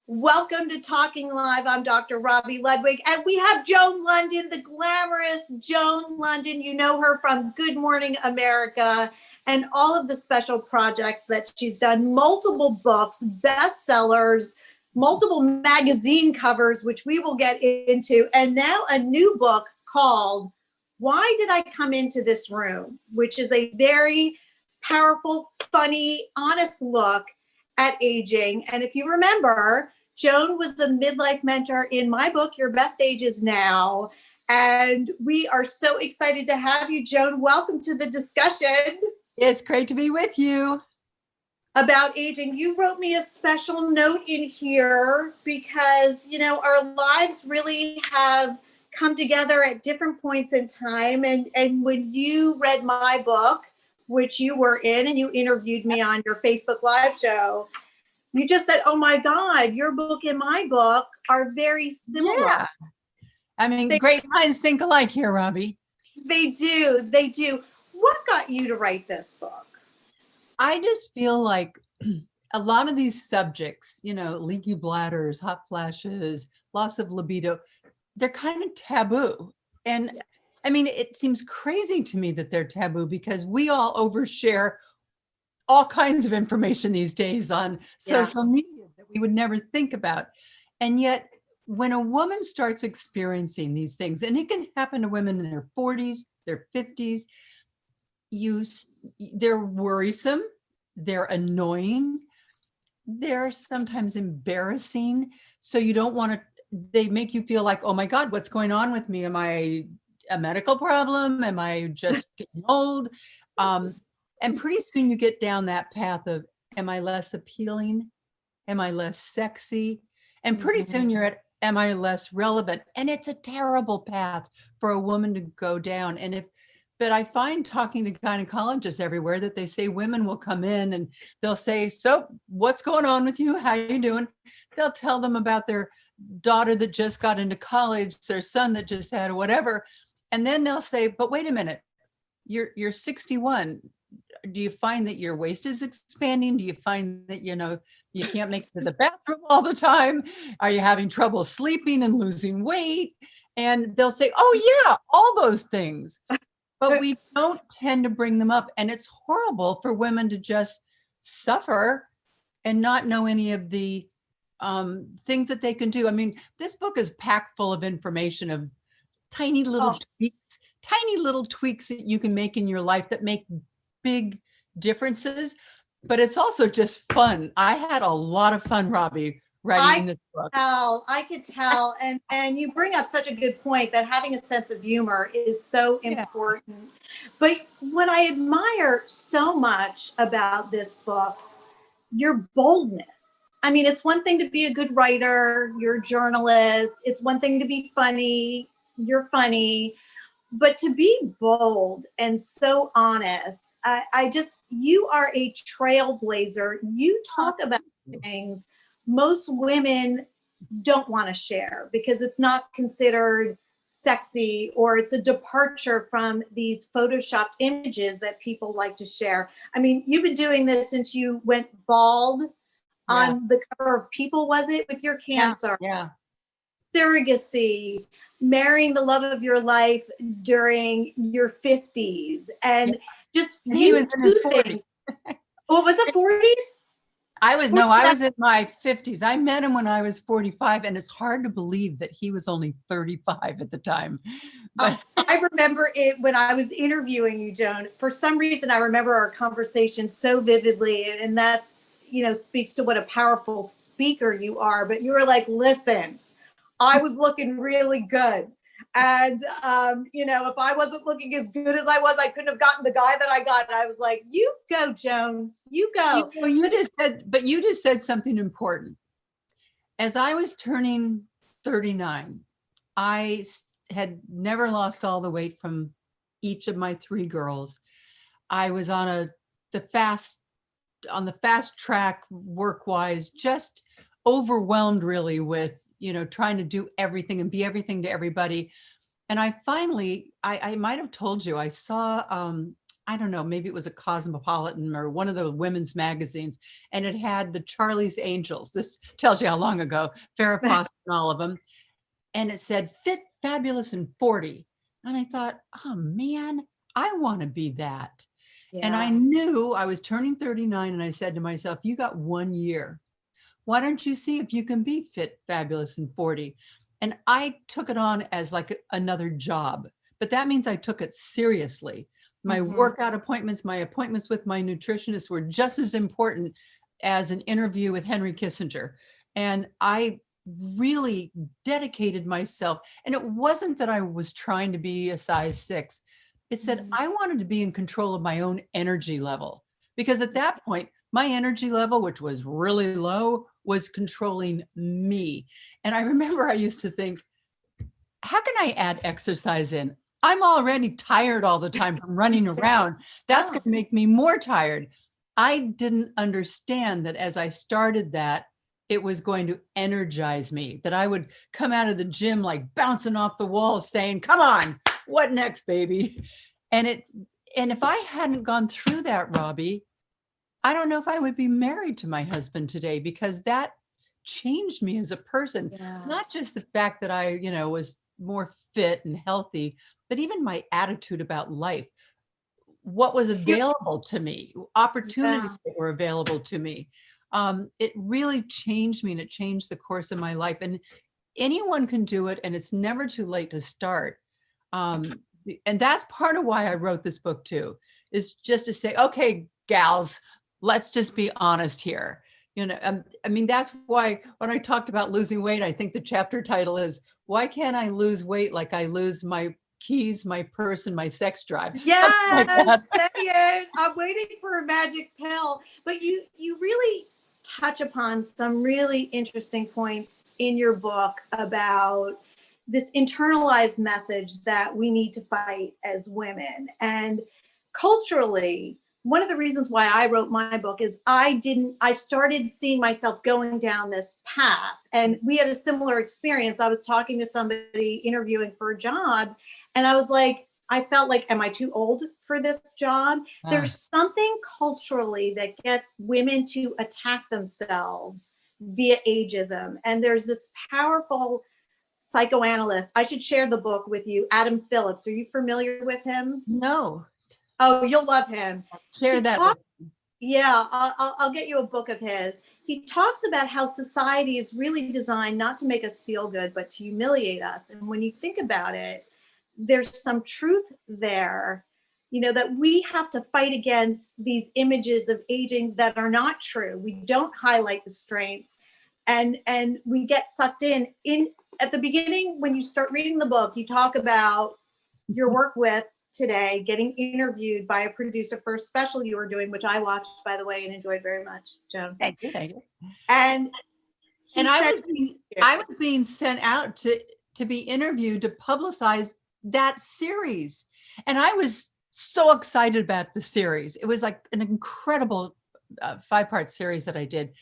Welcome to Talking Live. I'm Dr. Robi Ludwig, and we have Joan Lunden, the glamorous Joan Lunden. You know her from Good Morning America and all of the special projects that she's done, multiple books, bestsellers, multiple magazine covers, which we will get into, and now a new book called Why Did I Come Into This Room?, which is a very powerful, funny, honest look at aging. And if you remember, Joan was a midlife mentor in my book, Your Best Age Is Now. And we are so excited to have you, Joan. Welcome to the discussion. It's great to be with you. About aging. You wrote me a special note in here because, you know, our lives really have come together at different points in time. And when you read my book, which you were in, and you interviewed me on your Facebook Live show, you just said, oh my God, your book and my book are very similar. Yeah. I mean, great minds think alike here, Robbie. They do. They do. What got you to write this book? I just feel like a lot of these subjects, you know, leaky bladders, hot flashes, loss of libido, they're kind of taboo. And yeah. I mean, it seems crazy to me that they're taboo because we all overshare all kinds of information these days on social media that we would never think about. And yet, when a woman starts experiencing these things, and it can happen to women in their 40s, their 50s, they're worrisome, they're annoying, they're sometimes embarrassing. So you don't want to, they make you feel like, oh my God, what's going on with me? Am I a medical problem? Am I just getting old? And pretty soon you get down that path of, am I less appealing? Am I less sexy? And pretty soon you're at, am I less relevant? And it's a terrible path for a woman to go down. But I find talking to gynecologists everywhere that they say women will come in and they'll say, so what's going on with you? How are you doing? They'll tell them about their daughter that just got into college, their son that just had whatever. And then they'll say, but wait a minute, you're 61. Do you find that your waist is expanding? Do you find that, you know, you can't make it to the bathroom all the time? Are you having trouble sleeping and losing weight? And they'll say, oh yeah, all those things. But we don't tend to bring them up. And it's horrible for women to just suffer and not know any of the things that they can do. I mean, this book is packed full of information of tiny little tweaks that you can make in your life that make big differences, but it's also just fun. I had a lot of fun, Robbie, writing this book. I could tell. And you bring up such a good point that having a sense of humor is so important. But what I admire so much about this book, your boldness. I mean, it's one thing to be a good writer, you're a journalist. It's one thing to be funny, you're funny. But to be bold and so honest, you are a trailblazer. You talk about things most women don't want to share because it's not considered sexy or it's a departure from these photoshopped images that people like to share. I mean, you've been doing this since you went bald on the cover of People, was it, with your cancer? Yeah. Surrogacy, marrying the love of your life during your 50s, and just you do things. What was it, 40s? I was in my 50s. I met him when I was 45, and it's hard to believe that he was only 35 at the time. But I remember it when I was interviewing you, Joan. For some reason, I remember our conversation so vividly, and that's, you know, speaks to what a powerful speaker you are. But you were like, listen, I was looking really good. And, you know, if I wasn't looking as good as I was, I couldn't have gotten the guy that I got. And I was like, you go, Joan, you go. You just said something important. As I was turning 39, I had never lost all the weight from each of my three girls. I was on the fast track work-wise, just overwhelmed really with, you know, trying to do everything and be everything to everybody. And I finally, I might have told you, I saw I don't know, maybe it was a Cosmopolitan or one of the women's magazines, and it had the Charlie's Angels. This tells you how long ago, Farrah Fawcett and all of them. And it said, fit, fabulous, and 40. And I thought, oh man, I want to be that. And I knew I was turning 39, and I said to myself, you got 1 year. Why don't you see if you can be fit, fabulous, and 40? And I took it on as like another job, but that means I took it seriously. My workout appointments, my appointments with my nutritionist were just as important as an interview with Henry Kissinger. And I really dedicated myself. And it wasn't that I was trying to be a size 6. It's that I wanted to be in control of my own energy level. Because at that point, my energy level, which was really low, was controlling me. And I remember I used to think, how can I add exercise in? I'm already tired all the time from running around. That's going to make me more tired. I didn't understand that as I started that, it was going to energize me, that I would come out of the gym like bouncing off the walls saying, come on, what next, baby? And if I hadn't gone through that, Robi, I don't know if I would be married to my husband today, because that changed me as a person. Not just the fact that I, was more fit and healthy, but even my attitude about life, what was available to me, opportunities that were available to me. It really changed me, and it changed the course of my life. And anyone can do it, and it's never too late to start. And that's part of why I wrote this book too, is just to say, okay, gals, let's just be honest here. I mean, that's why when I talked about losing weight, I think the chapter title is, why can't I lose weight like I lose my keys, my purse, and my sex drive? Yes, say it. I'm waiting for a magic pill. But you really touch upon some really interesting points in your book about this internalized message that we need to fight as women. And culturally, one of the reasons why I wrote my book is I started seeing myself going down this path. And we had a similar experience. I was talking to somebody interviewing for a job, and I was like, I felt like, am I too old for this job? There's something culturally that gets women to attack themselves via ageism. And there's this powerful psychoanalyst. I should share the book with you, Adam Phillips. Are you familiar with him? No. Oh, you'll love him. Share that. Yeah, I'll get you a book of his. He talks about how society is really designed not to make us feel good, but to humiliate us. And when you think about it, there's some truth there, that we have to fight against these images of aging that are not true. We don't highlight the strengths, and we get sucked in. At the beginning, when you start reading the book, you talk about your work with today, getting interviewed by a producer for a special you were doing, which I watched, by the way, and enjoyed very much, Joan. Thank you. And I was being sent out to be interviewed to publicize that series. And I was so excited about the series. It was like an incredible 5-part series that I did.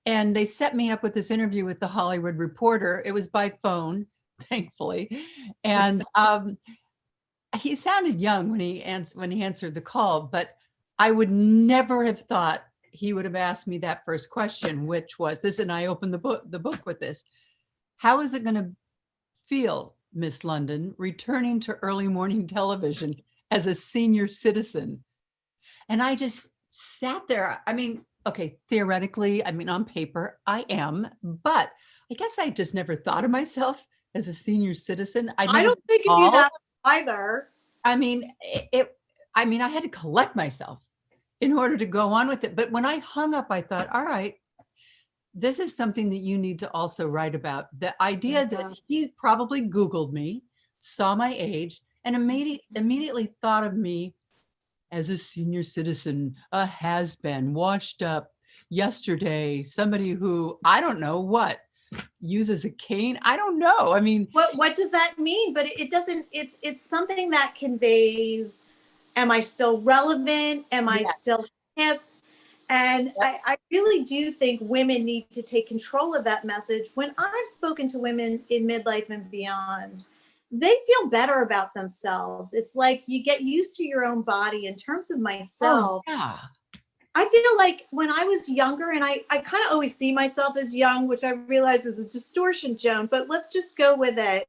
And they set me up with this interview with the Hollywood Reporter. It was by phone, thankfully. And he sounded young when he answered the call, but I would never have thought he would have asked me that first question, which was this, and I opened the book with this. How is it going to feel, Miss Lunden, returning to early morning television as a senior citizen? And I just sat there. I mean, okay, theoretically, on paper, I am, but I guess I just never thought of myself as a senior citizen. I don't think of you that either. I had to collect myself in order to go on with it. But when I hung up, I thought, all right, this is something that you need to also write about. The idea that he probably Googled me, saw my age, and immediately thought of me as a senior citizen, a has-been, washed up yesterday, somebody who, I don't know what, uses a cane. I don't know. I mean, what does that mean? But it doesn't, it's something that conveys, am I still relevant? Am I still hip? And I really do think women need to take control of that message. When I've spoken to women in midlife and beyond, they feel better about themselves. It's like you get used to your own body. In terms of Oh, myself, yeah. I feel like when I was younger, and I kind of always see myself as young, which I realize is a distortion, Joan, but let's just go with it.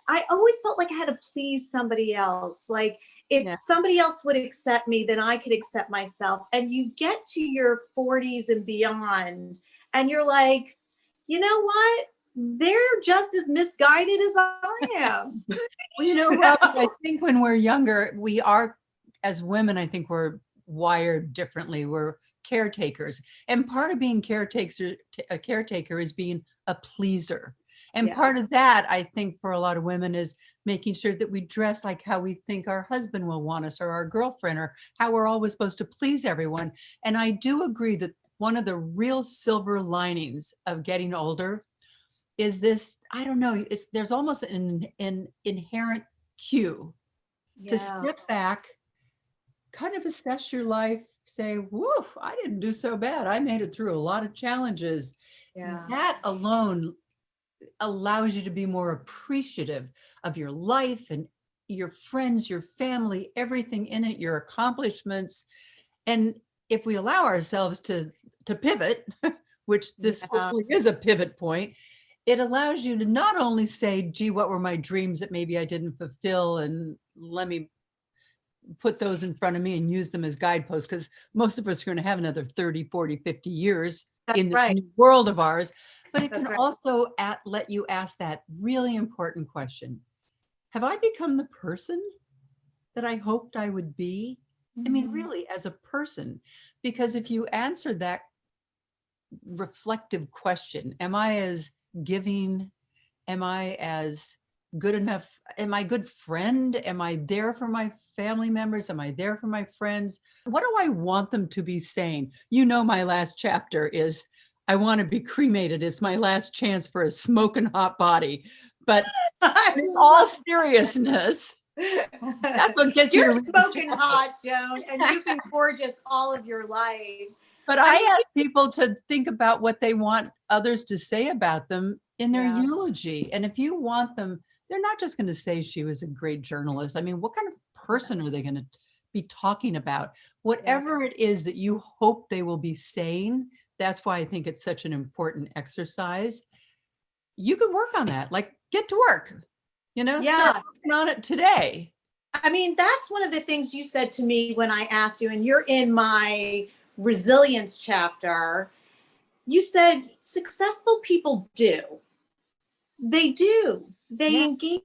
I always felt like I had to please somebody else. Like if Yeah. somebody else would accept me, then I could accept myself. And you get to your 40s and beyond, and you're like, you know what? They're just as misguided as I am. Well, Robbie, I think when we're younger, we are, as women, I think we're wired differently. We're caretakers. And part of being a caretaker is being a pleaser. And part of that, I think, for a lot of women is making sure that we dress like how we think our husband will want us, or our girlfriend, or how we're always supposed to please everyone. And I do agree that one of the real silver linings of getting older is this, I don't know, there's almost an inherent cue to step back, kind of assess your life, say, woof, I didn't do so bad. I made it through a lot of challenges. That alone allows you to be more appreciative of your life and your friends, your family, everything in it, your accomplishments. And if we allow ourselves to pivot, which this hopefully is a pivot point, it allows you to not only say, gee, what were my dreams that maybe I didn't fulfill, and let me put those in front of me and use them as guideposts, because most of us are going to have another 30, 40, 50 years in this new world of ours. But it can also let you ask that really important question. Have I become the person that I hoped I would be? I mean, really, as a person, because if you answer that reflective question, am I as giving? Am I as good enough? Am I a good friend? Am I there for my family members? Am I there for my friends? What do I want them to be saying? My last chapter is, I want to be cremated. It's my last chance for a smoking hot body. But in all seriousness, that's what gets You're smoking hot, Joan, and you've been gorgeous all of your life. But I ask people to think about what they want others to say about them in their eulogy. And if you want them, they're not just going to say she was a great journalist. I mean, what kind of person are they going to be talking about? Whatever it is that you hope they will be saying, that's why I think it's such an important exercise. You can work on that, like get to work, start working on it today. I mean, that's one of the things you said to me when I asked you, and you're in my resilience chapter. You said successful people do. They do. They engage.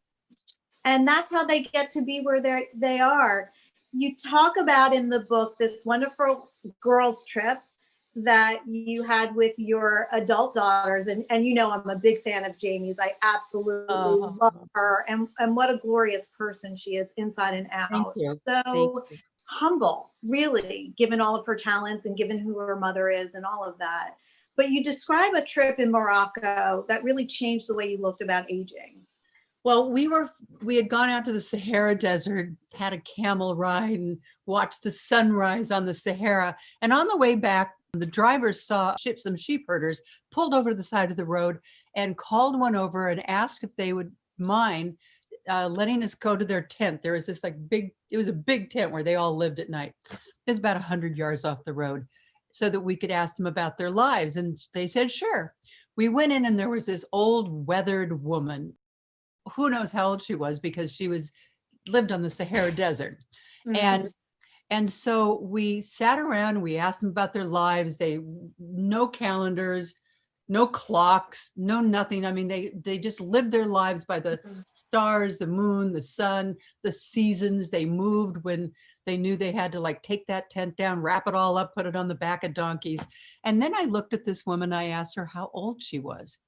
And that's how they get to be where they are. You talk about in the book this wonderful girls' trip that you had with your adult daughters. And I'm a big fan of Jamie's. I absolutely love her. And what a glorious person she is inside and out. So humble, really, given all of her talents and given who her mother is and all of that. But you describe a trip in Morocco that really changed the way you looked about aging. Well, we had gone out to the Sahara Desert, had a camel ride, and watched the sunrise on the Sahara. And on the way back, the drivers saw some sheep herders pulled over to the side of the road and called one over and asked if they would mind letting us go to their tent. There was this it was a big tent where they all lived at night. It was about 100 yards off the road, so that we could ask them about their lives. And they said, sure. We went in and there was this old weathered woman. Who knows how old she was, because she lived on the Sahara Desert. And so we sat around, we asked them about their lives. No calendars, no clocks, no nothing. I mean, they just lived their lives by the stars, the moon, the sun, the seasons. They moved when they knew they had to take that tent down, wrap it all up, put it on the back of donkeys. And then I looked at this woman, I asked her how old she was.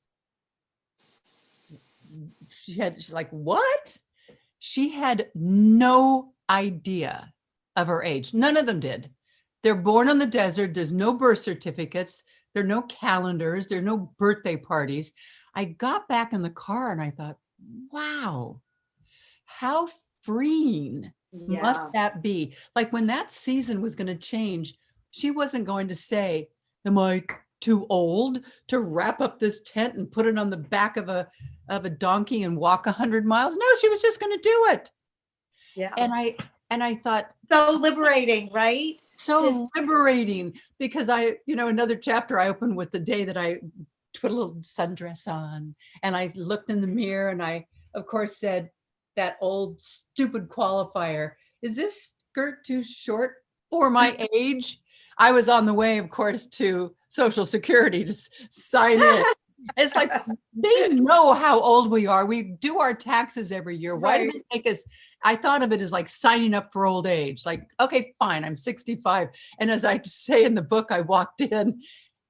She's like, what? She had no idea of her age. None of them did. They're born on the desert. There's no birth certificates. There are no calendars. There are no birthday parties. I got back in the car and I thought, wow, how freeing must that be? Like when that season was going to change, she wasn't going to say, am I too old to wrap up this tent and put it on the back of a of a donkey and walk 100 miles. No, she was just going to do it. Yeah. And I thought, so liberating, right? so liberating, because another chapter I opened with the day that I put a little sundress on, and I looked in the mirror, and I, of course, said that old stupid qualifier, is this skirt too short for my age? I was on the way, of course, to Social Security to sign in. It's like, they know how old we are. We do our taxes every year. Why Right. did it take us? I thought of it as like signing up for old age. Like, okay, fine, I'm 65. And as I say in the book, I walked in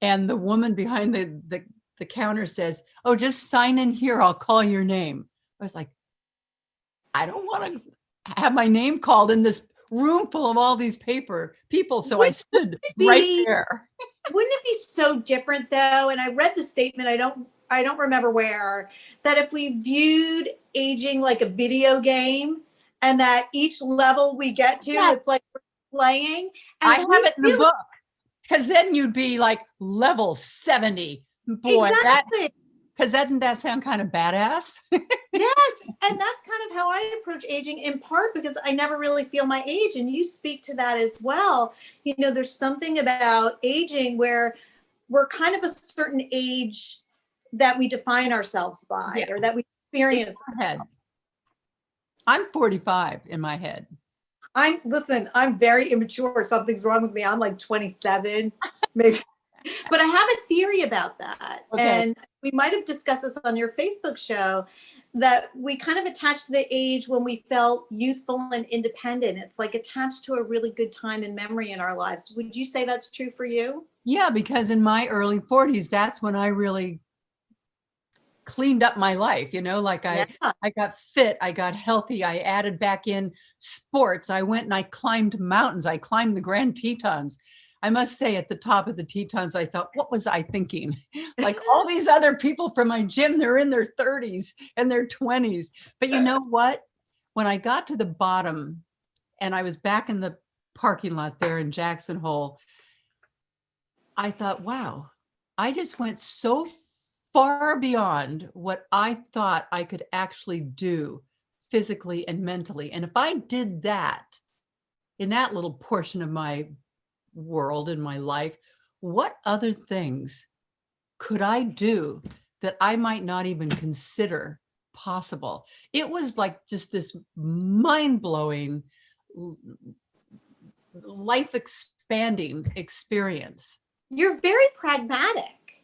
and the woman behind the counter says, oh, just sign in here. I'll call your name. I was like, I don't want to have my name called in this room full of all these people. So I stood right there. Wouldn't it be so different though? And I read the statement, I don't remember where, that if we viewed aging like a video game and that each level we get to, Yes. it's like we're playing. And I have it in the book, because then you'd be like level 70. Boy, exactly. Because doesn't that sound kind of badass? Yes. And that's kind of how I approach aging, in part because I never really feel my age. And you speak to that as well. There's something about aging where we're kind of a certain age that we define ourselves by, or that we experience. I'm 45 in my head. I'm very immature. Something's wrong with me. I'm like 27, maybe. But I have a theory about that. Okay. And we might have discussed this on your Facebook show, that we kind of attached to the age when we felt youthful and independent. It's like attached to a really good time and memory in our lives. Would you say that's true for you? Yeah, because in my early 40s, that's when I really cleaned up my life, like I got fit, I got healthy, I added back in sports, I went and I climbed mountains, I climbed the Grand Tetons. I must say, at the top of the Tetons, I thought, what was I thinking? Like all these other people from my gym, they're in their 30s and their 20s. But you know what? When I got to the bottom and I was back in the parking lot there in Jackson Hole, I thought, wow, I just went so far beyond what I thought I could actually do physically and mentally. And if I did that in that little portion of my world, in my life, what other things could I do that I might not even consider possible? It was like just this mind-blowing, life expanding experience. You're very pragmatic,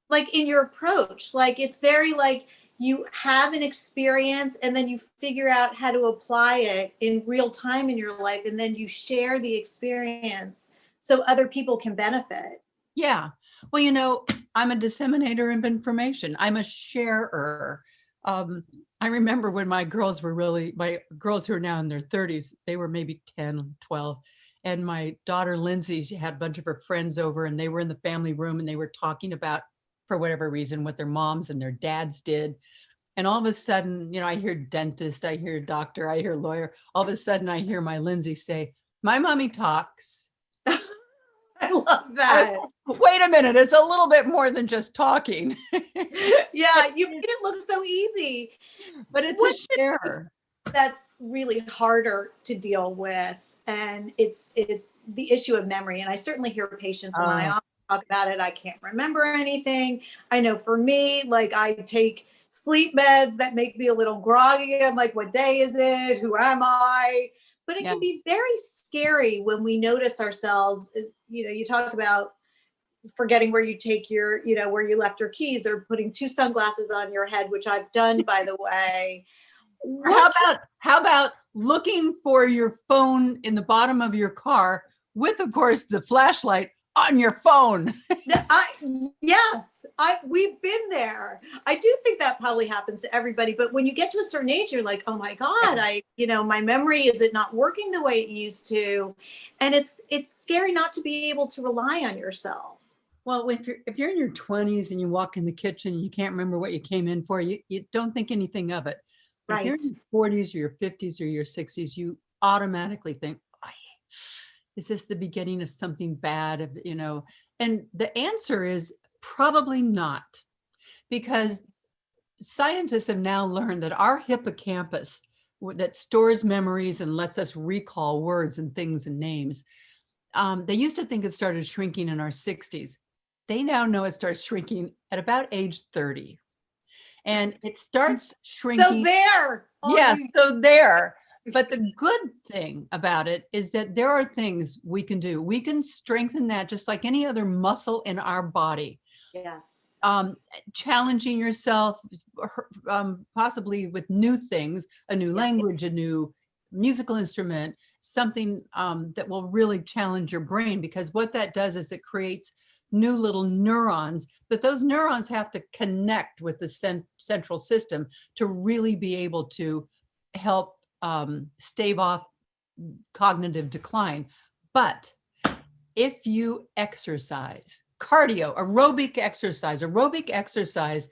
like in your approach. Like it's very like you have an experience and then you figure out how to apply it in real time in your life, and then you share the experience so other people can benefit. Yeah. Well, I'm a disseminator of information. I'm a sharer. I remember when my girls who are now in their 30s, they were maybe 10, 12. And my daughter, Lindsay, she had a bunch of her friends over, and they were in the family room, and they were talking about, for whatever reason, what their moms and their dads did. And all of a sudden, I hear dentist, I hear doctor, I hear lawyer. All of a sudden, I hear my Lindsay say, my mommy talks. I love that. Wait a minute, it's a little bit more than just talking. Yeah, you made it look so easy. But it's a share. That's really harder to deal with. And it's the issue of memory. And I certainly hear patients, and I often talk about it. I can't remember anything. I know for me, like I take sleep meds that make me a little groggy. I'm like, what day is it? Who am I? But it can be very scary when we notice ourselves. You talk about forgetting where you take your, where you left your keys, or putting two sunglasses on your head, which I've done, by the way. How about looking for your phone in the bottom of your car with, of course, the flashlight on your phone? We've been there. I do think that probably happens to everybody. But when you get to a certain age, you're like, oh my God, my memory, is it not working the way it used to? And it's scary not to be able to rely on yourself. Well, if you're in your 20s and you walk in the kitchen and you can't remember what you came in for, you don't think anything of it. But if you're in your 40s or your 50s or your 60s, you automatically think, is this the beginning of something bad? And the answer is probably not, because scientists have now learned that our hippocampus that stores memories and lets us recall words and things and names, they used to think it started shrinking in our 60s. They now know it starts shrinking at about age 30. And it starts shrinking. So there. Yeah, so there. But the good thing about it is that there are things we can do. We can strengthen that just like any other muscle in our body. Yes. Challenging yourself, possibly with new things, a new language, a new musical instrument, something that will really challenge your brain, because what that does is it creates new little neurons, but those neurons have to connect with the central system to really be able to help stave off cognitive decline. But if you exercise, aerobic exercise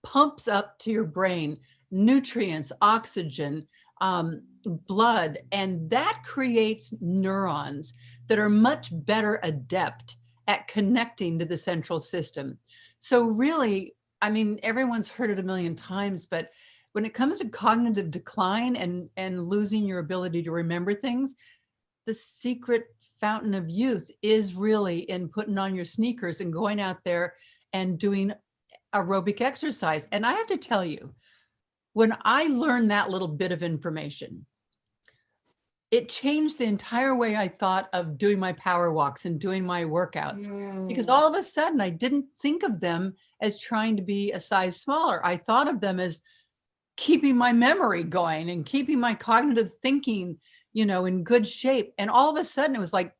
pumps up to your brain nutrients, oxygen, blood, and that creates neurons that are much better adept at connecting to the central system. So really, I mean, everyone's heard it a million times, but when it comes to cognitive decline and losing your ability to remember things, the secret fountain of youth is really in putting on your sneakers and going out there and doing aerobic exercise. And I have to tell you, when I learned that little bit of information, it changed the entire way I thought of doing my power walks and doing my workouts. Because all of a sudden I didn't think of them as trying to be a size smaller. I thought of them as keeping my memory going and keeping my cognitive thinking, in good shape. And all of a sudden it was like,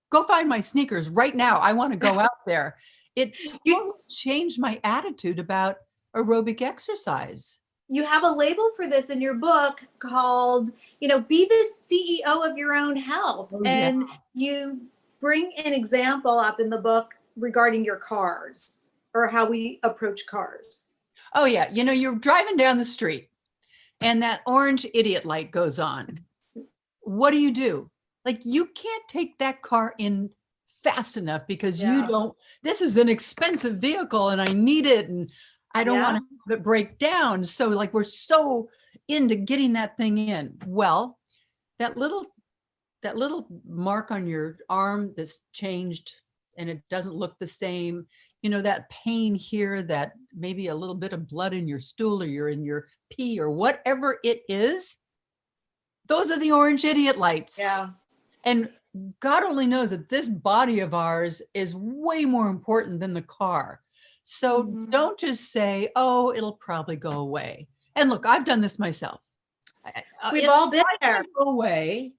go find my sneakers right now. I want to go out there. It totally changed my attitude about aerobic exercise. You have a label for this in your book called, be the CEO of your own health. Oh, and you bring an example up in the book regarding your cars, or how we approach cars. Oh yeah. You're driving down the street and that orange idiot light goes on. What do? Like, you can't take that car in fast enough because this is an expensive vehicle and I need it. And I don't want to have it break down. So like, we're so into getting that thing in. Well, that little mark on your arm that's changed and it doesn't look the same, that pain here, that maybe a little bit of blood in your stool or you're in your pee or whatever it is, those are the orange idiot lights. Yeah. And God only knows that this body of ours is way more important than the car. So don't just say, oh, it'll probably go away. And look, I've done this myself. We've all been there. Go away.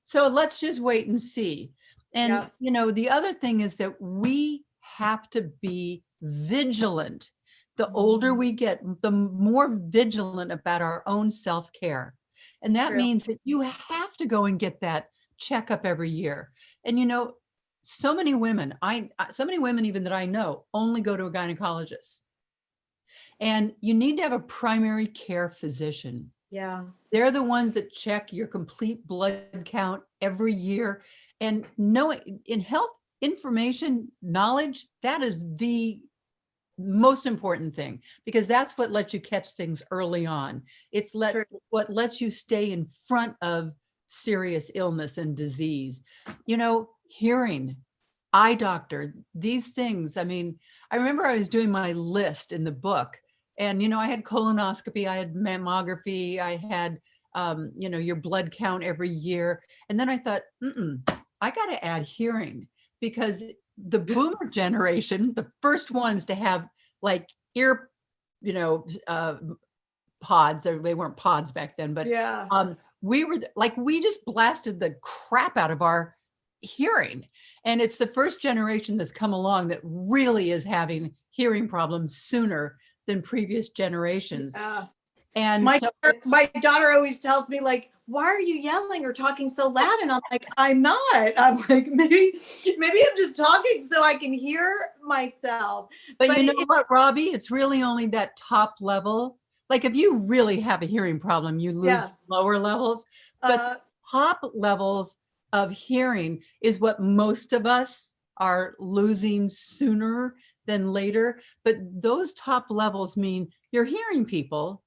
So let's just wait and see. And, the other thing is that we have to be vigilant. The older we get, the more vigilant about our own self-care. And that means that you have to go and get that checkup every year. And, so many women even that I know only go to a gynecologist. And you need to have a primary care physician. Yeah. They're the ones that check your complete blood count every year. And knowing in health information, knowledge, that is the most important thing, because that's what lets you catch things early on. It's what lets you stay in front of serious illness and disease. Hearing, eye doctor, these things. I mean, I remember I was doing my list in the book and, I had colonoscopy, I had mammography, I had, your blood count every year. And then I thought, I got to add hearing, because the boomer generation, the first ones to have like ear, pods, or they weren't pods back then, but we just blasted the crap out of our hearing. And it's the first generation that's come along that really is having hearing problems sooner than previous generations. And my daughter always tells me, like, why are you yelling or talking so loud? And I'm like, I'm not. I'm like, maybe I'm just talking so I can hear myself. But you know what, Robbie? It's really only that top level. Like, if you really have a hearing problem, you lose lower levels. But top levels of hearing is what most of us are losing sooner than later. But those top levels mean you're hearing people.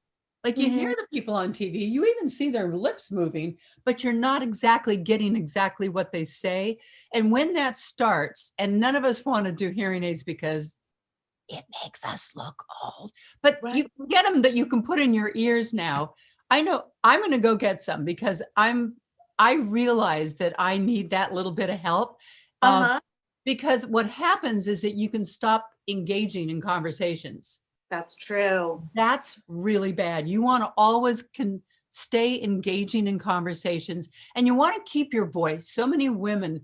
Like you hear the people on TV, you even see their lips moving, but you're not exactly getting exactly what they say. And when that starts, and none of us want to do hearing aids because it makes us look old, but you can get them that you can put in your ears now. I know I'm going to go get some because I realize that I need that little bit of help. Because what happens is that you can stop engaging in conversations. That's true. That's really bad. You want to always stay engaging in conversations, and you want to keep your voice. So many women,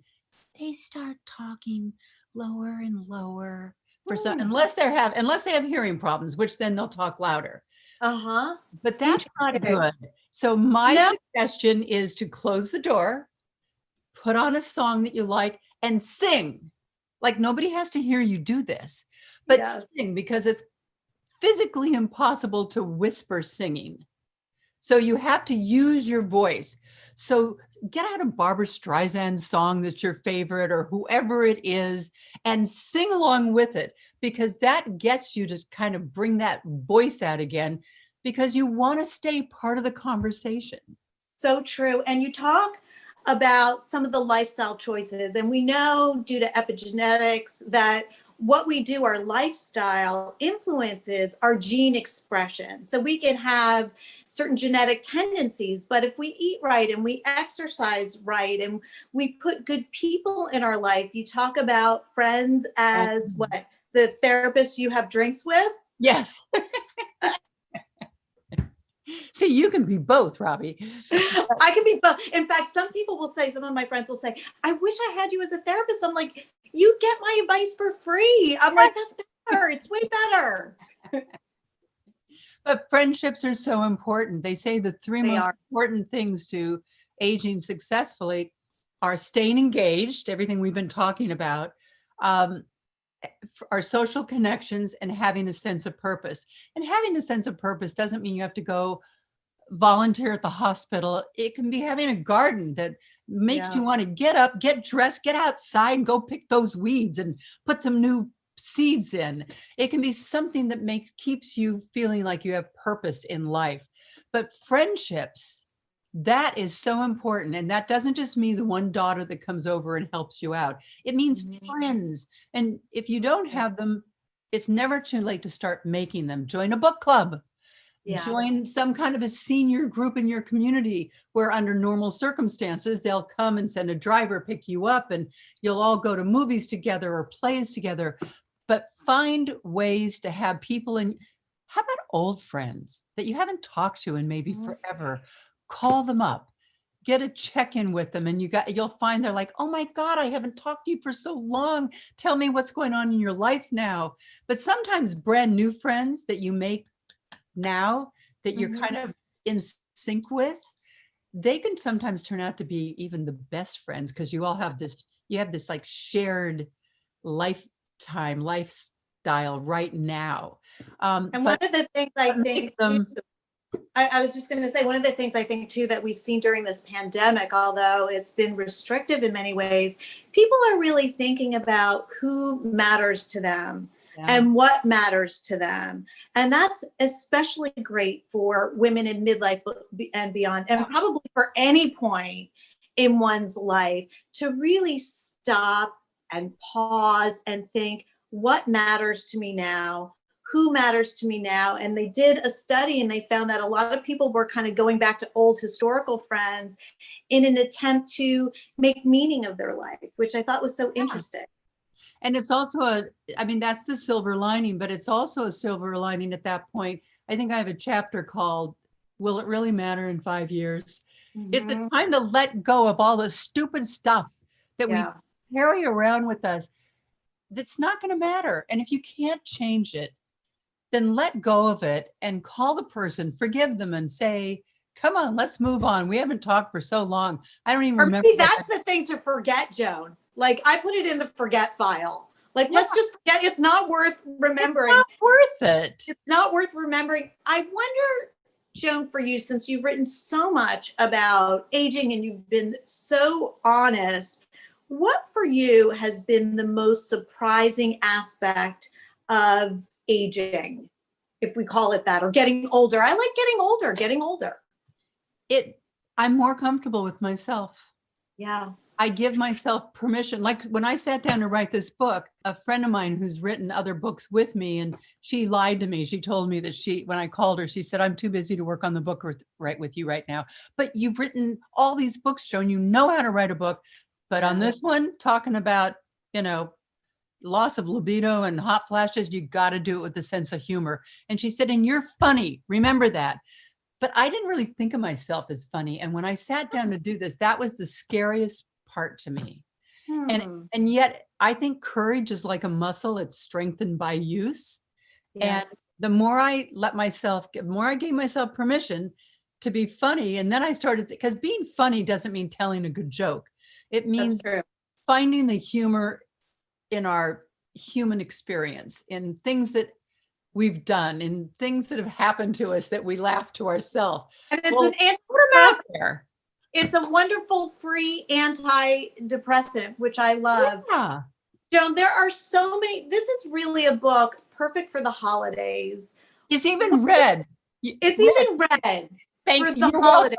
they start talking lower and lower for some, unless they have hearing problems, which then they'll talk louder. But that's not good. So my suggestion is to close the door, put on a song that you like, and sing. Like nobody has to hear you do this, but sing, because it's physically impossible to whisper singing. So you have to use your voice. So get out a Barbra Streisand song that's your favorite or whoever it is and sing along with it, because that gets you to kind of bring that voice out again, because you want to stay part of the conversation. So true. And you talk about some of the lifestyle choices, and we know due to epigenetics that what we do, our lifestyle influences our gene expression. So we can have certain genetic tendencies, but if we eat right and we exercise right and we put good people in our life, you talk about friends as what? The therapist you have drinks with? Yes. See, you can be both, Robbie. I can be both. In fact, some of my friends will say, I wish I had you as a therapist. I'm like, you get my advice for free. I'm like, that's better. It's way better. But friendships are so important. They say the three most important things to aging successfully are staying engaged, everything we've been talking about, our social connections, and having a sense of purpose. And having a sense of purpose doesn't mean you have to go volunteer at the hospital. It can be having a garden that makes you want to get up, get dressed, get outside and go pick those weeds and put some new seeds in. It can be something that keeps you feeling like you have purpose in life. But friendships, that is so important. And that doesn't just mean the one daughter that comes over and helps you out. It means friends. And if you don't have them, it's never too late to start making them. Join a book club. Join some kind of a senior group in your community where under normal circumstances, they'll come and send a driver, pick you up, and you'll all go to movies together or plays together. But find ways to have people in. How about old friends that you haven't talked to in maybe forever? Call them up, get a check-in with them, and you'll find they're like, oh my God, I haven't talked to you for so long. Tell me what's going on in your life now. But sometimes brand new friends that you make now that you're kind of in sync with, they can sometimes turn out to be even the best friends, because you have this like shared lifestyle right now. And one of the things I think I was just going to say, one of the things I think too that we've seen during this pandemic, although it's been restrictive in many ways, people are really thinking about who matters to them and what matters to them. And that's especially great for women in midlife and beyond, and probably for any point in one's life, to really stop and pause and think, what matters to me now? Who matters to me now? And they did a study and they found that a lot of people were kind of going back to old historical friends in an attempt to make meaning of their life, which I thought was so interesting. And it's also that's the silver lining, but it's also a silver lining at that point. I think I have a chapter called, Will It Really Matter in 5 Years? It's the time to let go of all the stupid stuff that we carry around with us that's not going to matter. And if you can't change it, then let go of it and call the person, forgive them, and say, come on, let's move on. We haven't talked for so long. I don't even remember. Maybe that's the thing to forget, Joan. Like, I put it in the forget file. Like, let's just forget. It's not worth remembering. It's not worth it. It's not worth remembering. I wonder, Joan, for you, since you've written so much about aging and you've been so honest, what for you has been the most surprising aspect of aging, if we call it that, or getting older. I like getting older. I'm more comfortable with myself. Yeah. I give myself permission. Like when I sat down to write this book, a friend of mine who's written other books with me, and she lied to me. She told me that when I called her, she said, I'm too busy to work on the book right with you right now. But you've written all these books, Joan, you know how to write a book. But on this one, talking about, loss of libido and hot flashes, you got to do it with a sense of humor. And she said, and you're funny. Remember that. But I didn't really think of myself as funny. And when I sat down to do this, that was the scariest part to me. And yet I think courage is like a muscle. It's strengthened by use. Yes. And the more I gave myself permission to be funny. And then I started, because being funny doesn't mean telling a good joke. It means finding the humor in our human experience, in things that we've done, in things that have happened to us that we laugh to ourselves. And it's it's a wonderful free antidepressant, which I love. Yeah. Joan, there are so many. This is really a book perfect for the holidays. It's even red. It's even red for the holidays.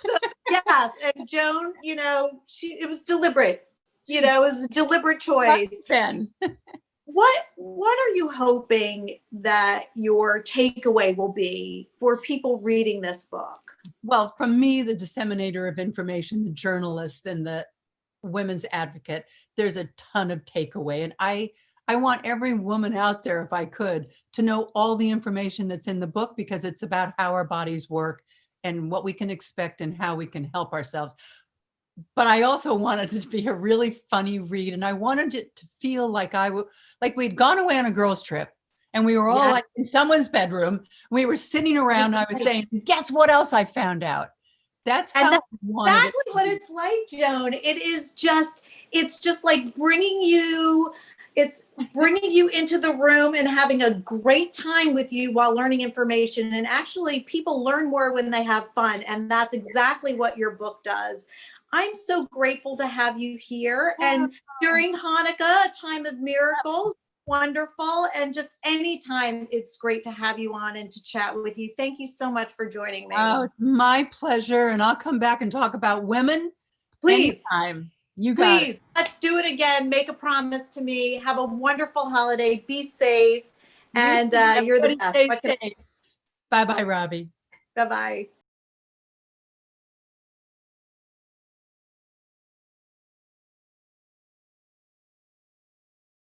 So, yes. And Joan, it was deliberate. It was a deliberate choice. What are you hoping that your takeaway will be for people reading this book? Well, from me, the disseminator of information, the journalist and the women's advocate, there's a ton of takeaway. And I want every woman out there, if I could, to know all the information that's in the book, because it's about how our bodies work and what we can expect and how we can help ourselves. But I also wanted it to be a really funny read. And I wanted it to feel like we'd gone away on a girls' trip and we were all like in someone's bedroom. We were sitting around. I was saying, guess what else I found out? That's exactly what it's like, Joan. It's just like bringing you into the room and having a great time with you while learning information. And actually, people learn more when they have fun. And that's exactly what your book does. I'm so grateful to have you here. And during Hanukkah, a time of miracles, wonderful. And just anytime, it's great to have you on and to chat with you. Thank you so much for joining me. Oh, it's my pleasure. And I'll come back and talk about women. Please. Anytime. You got Please, let's do it again. Make a promise to me. Have a wonderful holiday. Be safe. And you're the best. Bye-bye, Robbie. Bye-bye.